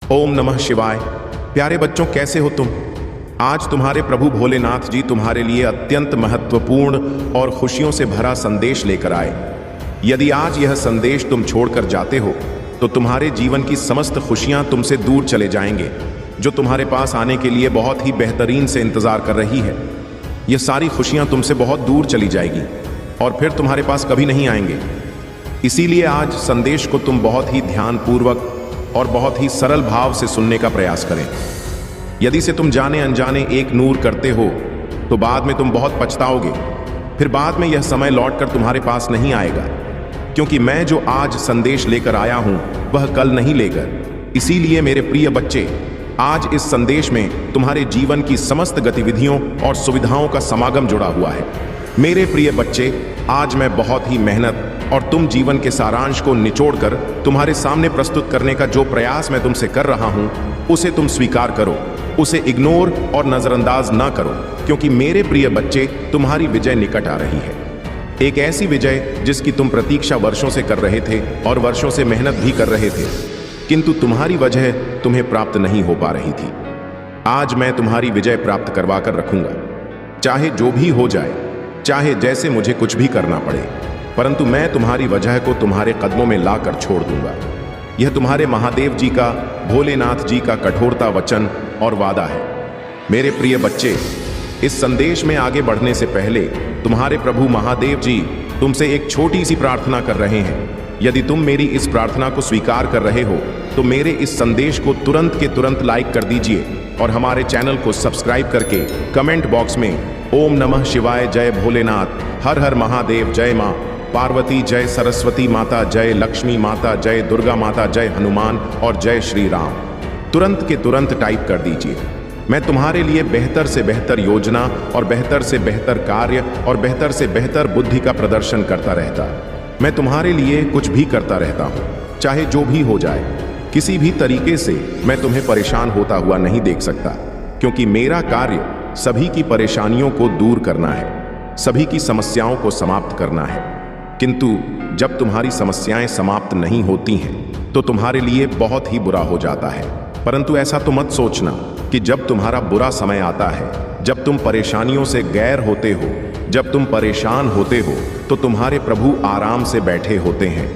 ओम नमः शिवाय। प्यारे बच्चों, कैसे हो तुम? आज तुम्हारे प्रभु भोलेनाथ जी तुम्हारे लिए अत्यंत महत्वपूर्ण और खुशियों से भरा संदेश लेकर आए। यदि आज यह संदेश तुम छोड़कर जाते हो तो तुम्हारे जीवन की समस्त खुशियां तुमसे दूर चले जाएंगे, जो तुम्हारे पास आने के लिए बहुत ही बेहतरीन से इंतजार कर रही है। यह सारी खुशियां तुमसे बहुत दूर चली जाएगी और फिर तुम्हारे पास कभी नहीं आएंगे। इसीलिए आज संदेश को तुम बहुत ही ध्यानपूर्वक और बहुत ही सरल भाव से सुनने का प्रयास करें। यदि से तुम जाने अनजाने एक नूर करते हो तो बाद में तुम बहुत पछताओगे। फिर बाद में यह समय लौटकर तुम्हारे पास नहीं आएगा, क्योंकि मैं जो आज संदेश लेकर आया हूं वह कल नहीं लेकर। इसीलिए मेरे प्रिय बच्चे, आज इस संदेश में तुम्हारे जीवन की समस्त गतिविधियों और सुविधाओं का समागम जुड़ा हुआ है। मेरे प्रिय बच्चे, आज मैं बहुत ही मेहनत और तुम जीवन के सारांश को निचोड़कर तुम्हारे सामने प्रस्तुत करने का जो प्रयास मैं तुमसे कर रहा हूं, उसे तुम स्वीकार करो, उसे इग्नोर और नजरअंदाज ना करो, क्योंकि मेरे प्रिय बच्चे, तुम्हारी विजय निकट आ रही है। एक ऐसी विजय जिसकी तुम प्रतीक्षा वर्षों से कर रहे थे और वर्षों से मेहनत भी कर रहे थे, किंतु तुम्हारी वजह तुम्हें प्राप्त नहीं हो पा रही थी। आज मैं तुम्हारी विजय प्राप्त करवा कर रखूंगा, चाहे जो भी हो जाए, चाहे जैसे मुझे कुछ भी करना पड़े, परंतु मैं तुम्हारी वजह को तुम्हारे कदमों में लाकर छोड़ दूंगा। यह तुम्हारे महादेव जी का, भोलेनाथ जी का कठोरता वचन और वादा है। मेरे प्रिय बच्चे, इस संदेश में आगे बढ़ने से पहले तुम्हारे प्रभु महादेव जी तुमसे एक छोटी सी प्रार्थना कर रहे हैं। यदि तुम मेरी इस प्रार्थना को स्वीकार कर रहे हो तो मेरे इस संदेश को तुरंत के तुरंत लाइक कर दीजिए और हमारे चैनल को सब्सक्राइब करके कमेंट बॉक्स में ओम नमः शिवाय, जय भोलेनाथ, हर हर महादेव, जय मां पार्वती, जय सरस्वती माता, जय लक्ष्मी माता, जय दुर्गा माता, जय हनुमान और जय श्री राम तुरंत के तुरंत टाइप कर दीजिए। मैं तुम्हारे लिए बेहतर से बेहतर योजना और बेहतर से बेहतर कार्य और बेहतर से बेहतर बुद्धि का प्रदर्शन करता रहता। मैं तुम्हारे लिए कुछ भी करता रहता हूँ, चाहे जो भी हो जाए। किसी भी तरीके से मैं तुम्हें परेशान होता हुआ नहीं देख सकता, क्योंकि मेरा कार्य सभी की परेशानियों को दूर करना है, सभी की समस्याओं को समाप्त करना है। किंतु जब तुम्हारी समस्याएं समाप्त नहीं होती हैं तो तुम्हारे लिए बहुत ही बुरा हो जाता है। परंतु ऐसा तो मत सोचना कि जब तुम्हारा बुरा समय आता है, जब तुम परेशानियों से गैर होते हो, जब तुम परेशान होते हो, तो तुम्हारे प्रभु आराम से बैठे होते हैं।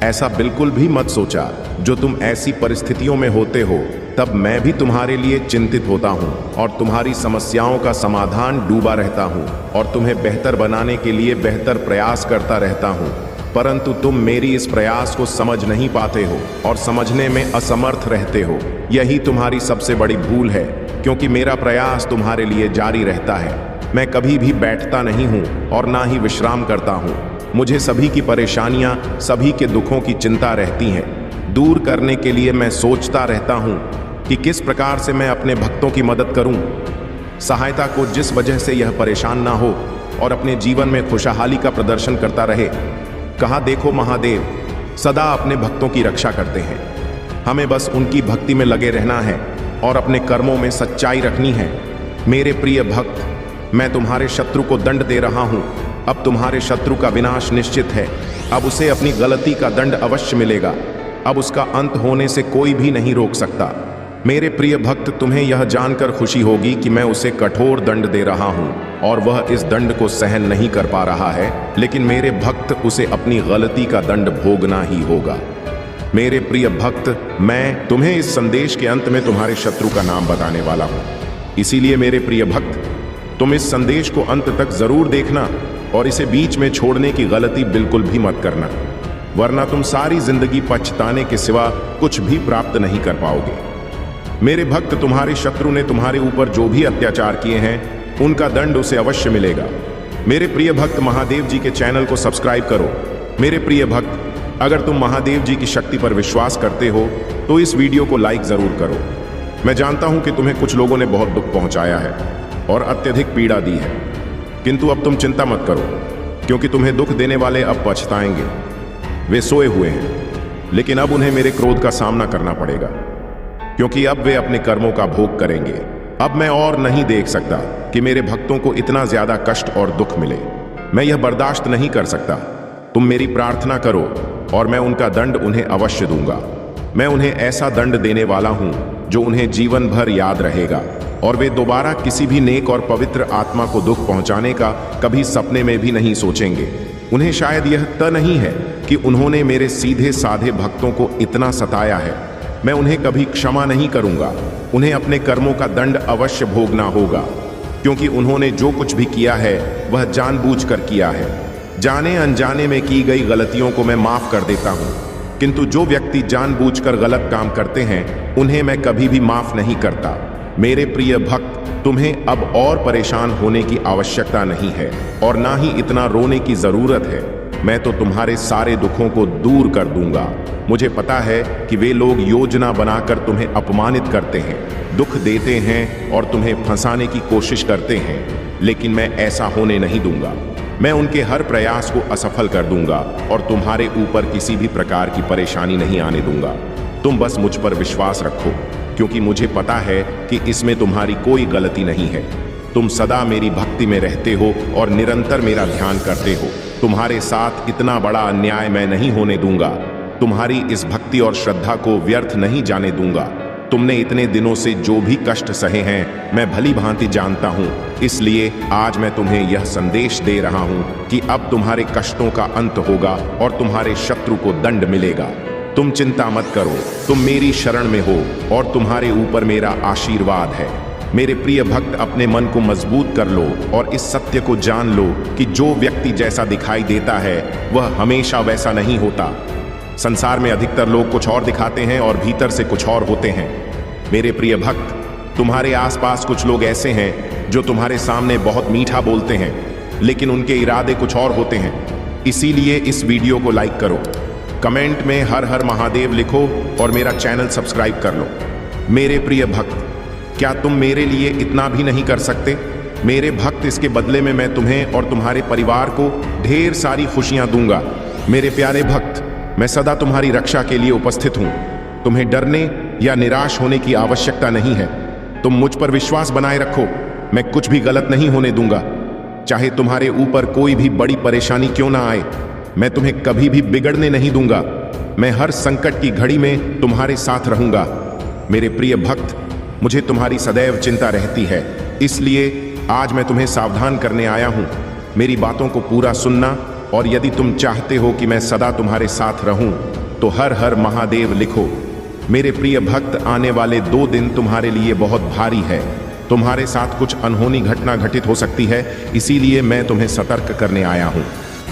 ऐसा बिल्कुल भी मत सोचा। जो तुम ऐसी परिस्थितियों में होते हो तब मैं भी तुम्हारे लिए चिंतित होता हूँ और तुम्हारी समस्याओं का समाधान डूबा रहता हूँ और तुम्हें बेहतर बनाने के लिए बेहतर प्रयास करता रहता हूँ, परंतु तुम मेरी इस प्रयास को समझ नहीं पाते हो और समझने में असमर्थ रहते हो। यही तुम्हारी सबसे बड़ी भूल है, क्योंकि मेरा प्रयास तुम्हारे लिए जारी रहता है। मैं कभी भी बैठता नहीं हूँ और ना ही विश्राम करता हूँ। मुझे सभी की परेशानियां, सभी के दुखों की चिंता रहती है। दूर करने के लिए मैं सोचता रहता हूं कि किस प्रकार से मैं अपने भक्तों की मदद करूं, सहायता को, जिस वजह से यह परेशान ना हो और अपने जीवन में खुशहाली का प्रदर्शन करता रहे। कहा देखो, महादेव सदा अपने भक्तों की रक्षा करते हैं। हमें बस उनकी भक्ति में लगे रहना है और अपने कर्मों में सच्चाई रखनी है। मेरे प्रिय भक्त, मैं तुम्हारे शत्रु को दंड दे रहा हूं। अब तुम्हारे शत्रु का विनाश निश्चित है। अब उसे अपनी गलती का दंड अवश्य मिलेगा। अब उसका अंत होने से कोई भी नहीं रोक सकता। मेरे प्रिय भक्त, तुम्हें यह जानकर खुशी होगी कि मैं उसे कठोर दंड दे रहा हूं और वह इस दंड को सहन नहीं कर पा रहा है, लेकिन मेरे भक्त, उसे अपनी गलती का दंड भोगना ही होगा। मेरे प्रिय भक्त, मैं तुम्हें इस संदेश के अंत में तुम्हारे शत्रु का नाम बताने वाला हूं। इसीलिए मेरे प्रिय भक्त, तुम इस संदेश को अंत तक जरूर देखना और इसे बीच में छोड़ने की गलती बिल्कुल भी मत करना, वरना तुम सारी जिंदगी पछताने के सिवा कुछ भी प्राप्त नहीं कर पाओगे। मेरे भक्त, तुम्हारे शत्रु ने तुम्हारे ऊपर जो भी अत्याचार किए हैं उनका दंड उसे अवश्य मिलेगा। मेरे प्रिय भक्त, महादेव जी के चैनल को सब्सक्राइब करो। मेरे प्रिय भक्त, अगर तुम महादेव जी की शक्ति पर विश्वास करते हो तो इस वीडियो को लाइक जरूर करो। मैं जानता हूं कि तुम्हें कुछ लोगों ने बहुत दुख पहुंचाया है और अत्यधिक पीड़ा दी है, किंतु अब तुम चिंता मत करो, क्योंकि तुम्हें दुख देने वाले अब पछताएंगे। वे सोए हुए हैं, लेकिन अब उन्हें मेरे क्रोध का सामना करना पड़ेगा, क्योंकि अब वे अपने कर्मों का भोग करेंगे। अब मैं और नहीं देख सकता कि मेरे भक्तों को इतना ज्यादा कष्ट और दुख मिले। मैं यह बर्दाश्त नहीं कर सकता। तुम मेरी प्रार्थना करो और मैं उनका दंड उन्हें अवश्य दूंगा। मैं उन्हें ऐसा दंड देने वाला हूं जो उन्हें जीवन भर याद रहेगा, और वे दोबारा किसी भी नेक और पवित्र आत्मा को दुख पहुंचाने का कभी सपने में भी नहीं सोचेंगे। उन्हें शायद यह तय नहीं है कि उन्होंने मेरे सीधे साधे भक्तों को इतना सताया है। मैं उन्हें कभी क्षमा नहीं करूंगा। उन्हें अपने कर्मों का दंड अवश्य भोगना होगा, क्योंकि उन्होंने जो कुछ भी किया है वह जानबूझकर किया है। जाने अनजाने में की गई गलतियों को मैं माफ कर देता हूं, किंतु जो व्यक्ति जानबूझकर गलत काम करते हैं उन्हें मैं कभी भी माफ नहीं करता। मेरे प्रिय भक्त, तुम्हें अब और परेशान होने की आवश्यकता नहीं है और ना ही इतना रोने की जरूरत है। मैं तो तुम्हारे सारे दुखों को दूर कर दूंगा। मुझे पता है कि वे लोग योजना बनाकर तुम्हें अपमानित करते हैं, दुख देते हैं और तुम्हें फंसाने की कोशिश करते हैं, लेकिन मैं ऐसा होने नहीं दूंगा। मैं उनके हर प्रयास को असफल कर दूंगा और तुम्हारे ऊपर किसी भी प्रकार की परेशानी नहीं आने दूंगा। तुम बस मुझ पर विश्वास रखो, क्योंकि मुझे पता है कि इसमें तुम्हारी कोई गलती नहीं है। तुम सदा मेरी भक्ति में रहते हो और निरंतर मेरा ध्यान करते हो। तुम्हारे साथ इतना बड़ा अन्याय मैं नहीं होने दूंगा। तुम्हारी इस भक्ति और श्रद्धा को व्यर्थ नहीं जाने दूंगा। तुमने इतने दिनों से जो भी कष्ट सहे हैं मैं भली भांति जानता हूं, इसलिए आज मैं तुम्हें यह संदेश दे रहा हूं कि अब तुम्हारे कष्टों का अंत होगा और तुम्हारे शत्रु को दंड मिलेगा। तुम चिंता मत करो, तुम मेरी शरण में हो और तुम्हारे ऊपर मेरा आशीर्वाद है। मेरे प्रिय भक्त, अपने मन को मजबूत कर लो और इस सत्य को जान लो कि जो व्यक्ति जैसा दिखाई देता है वह हमेशा वैसा नहीं होता। संसार में अधिकतर लोग कुछ और दिखाते हैं और भीतर से कुछ और होते हैं। मेरे प्रिय भक्त, तुम्हारे आसपास कुछ लोग ऐसे हैं जो तुम्हारे सामने बहुत मीठा बोलते हैं, लेकिन उनके इरादे कुछ और होते हैं। इसीलिए इस वीडियो को लाइक करो, कमेंट में हर हर महादेव लिखो और मेरा चैनल सब्सक्राइब कर लो। मेरे प्रिय भक्त, क्या तुम मेरे लिए इतना भी नहीं कर सकते? मेरे भक्त, इसके बदले में मैं तुम्हें और तुम्हारे परिवार को ढेर सारी खुशियां दूंगा। मेरे प्यारे भक्त, मैं सदा तुम्हारी रक्षा के लिए उपस्थित हूं। तुम्हें डरने या निराश होने की आवश्यकता नहीं है। तुम मुझ पर विश्वास बनाए रखो, मैं कुछ भी गलत नहीं होने दूंगा। चाहे तुम्हारे ऊपर कोई भी बड़ी परेशानी क्यों ना आए, मैं तुम्हें कभी भी बिगड़ने नहीं दूंगा। मैं हर संकट की घड़ी में तुम्हारे साथ रहूंगा। मेरे प्रिय भक्त, मुझे तुम्हारी सदैव चिंता रहती है, इसलिए आज मैं तुम्हें सावधान करने आया हूं। मेरी बातों को पूरा सुनना, और यदि तुम चाहते हो कि मैं सदा तुम्हारे साथ रहूं तो हर हर महादेव लिखो। मेरे प्रिय भक्त, आने वाले 2 दिन तुम्हारे लिए बहुत भारी है। तुम्हारे साथ कुछ अनहोनी घटना घटित हो सकती है, इसीलिए मैं तुम्हें सतर्क करने आया हूं।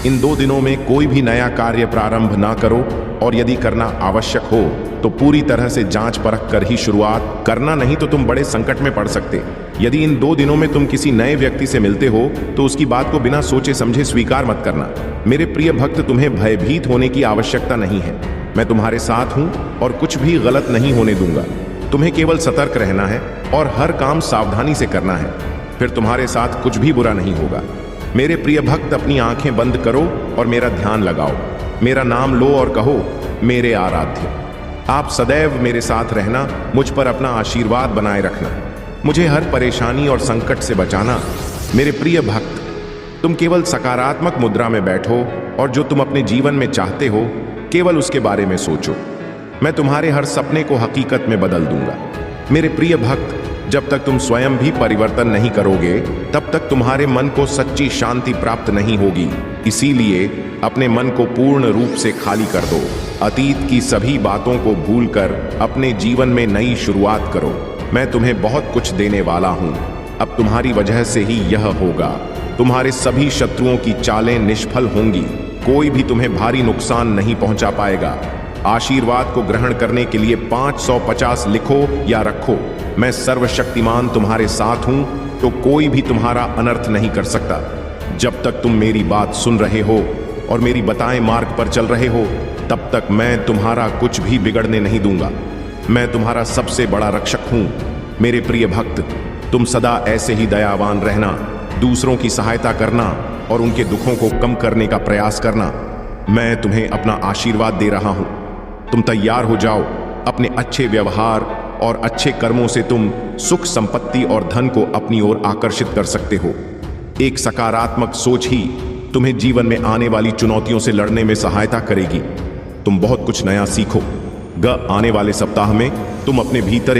इन 2 दिनों में कोई भी नया कार्य प्रारंभ ना करो, और यदि करना आवश्यक हो तो पूरी तरह से जांच परख कर ही शुरुआत करना, नहीं तो तुम बड़े संकट में पड़ सकते। यदि इन 2 दिनों में तुम किसी नए व्यक्ति से मिलते हो तो उसकी बात को बिना सोचे समझे स्वीकार मत करना। मेरे प्रिय भक्त, तुम्हें भयभीत होने की आवश्यकता नहीं है। मैं तुम्हारे साथ हूं और कुछ भी गलत नहीं होने दूंगा। तुम्हें केवल सतर्क रहना है और हर काम सावधानी से करना है, फिर तुम्हारे साथ कुछ भी बुरा नहीं होगा। मेरे प्रिय भक्त, अपनी आंखें बंद करो और मेरा ध्यान लगाओ। मेरा नाम लो और कहो, मेरे आराध्य। आप सदैव मेरे साथ रहना, मुझ पर अपना आशीर्वाद बनाए रखना, मुझे हर परेशानी और संकट से बचाना। मेरे प्रिय भक्त, तुम केवल सकारात्मक मुद्रा में बैठो और जो तुम अपने जीवन में चाहते हो केवल उसके बारे में सोचो। मैं तुम्हारे हर सपने को हकीकत में बदल दूंगा। मेरे प्रिय भक्त, जब तक तुम स्वयं भी परिवर्तन नहीं करोगे तब तक तुम्हारे मन को सच्ची शांति प्राप्त नहीं होगी। इसीलिए अपने मन को पूर्ण रूप से खाली कर दो। अतीत की सभी बातों को भूलकर अपने जीवन में नई शुरुआत करो। मैं तुम्हें बहुत कुछ देने वाला हूं। अब तुम्हारी वजह से ही यह होगा। तुम्हारे सभी शत्रुओं की चालें निष्फल होंगी। कोई भी तुम्हें भारी नुकसान नहीं पहुंचा पाएगा। आशीर्वाद को ग्रहण करने के लिए 550 लिखो या रखो। मैं सर्वशक्तिमान तुम्हारे साथ हूं, तो कोई भी तुम्हारा अनर्थ नहीं कर सकता। जब तक तुम मेरी बात सुन रहे हो और मेरी बताए मार्ग पर चल रहे हो, तब तक मैं तुम्हारा कुछ भी बिगड़ने नहीं दूंगा। मैं तुम्हारा सबसे बड़ा रक्षक हूं। मेरे प्रिय भक्त, तुम सदा ऐसे ही दयावान रहना, दूसरों की सहायता करना और उनके दुखों को कम करने का प्रयास करना। मैं तुम्हें अपना आशीर्वाद दे रहा हूं। तुम तैयार हो जाओ। अपने अच्छे व्यवहार और अच्छे कर्मों से तुम सुख, संपत्ति और धन को अपनी ओर आकर्षित कर सकते हो। एक सकारात्मक सोच ही तुम्हें जीवन में आने वाली चुनौतियों से लड़ने में सहायता करेगी। तुम बहुत कुछ नया सीखो। आने वाले सप्ताह में तुम अपने भीतर एक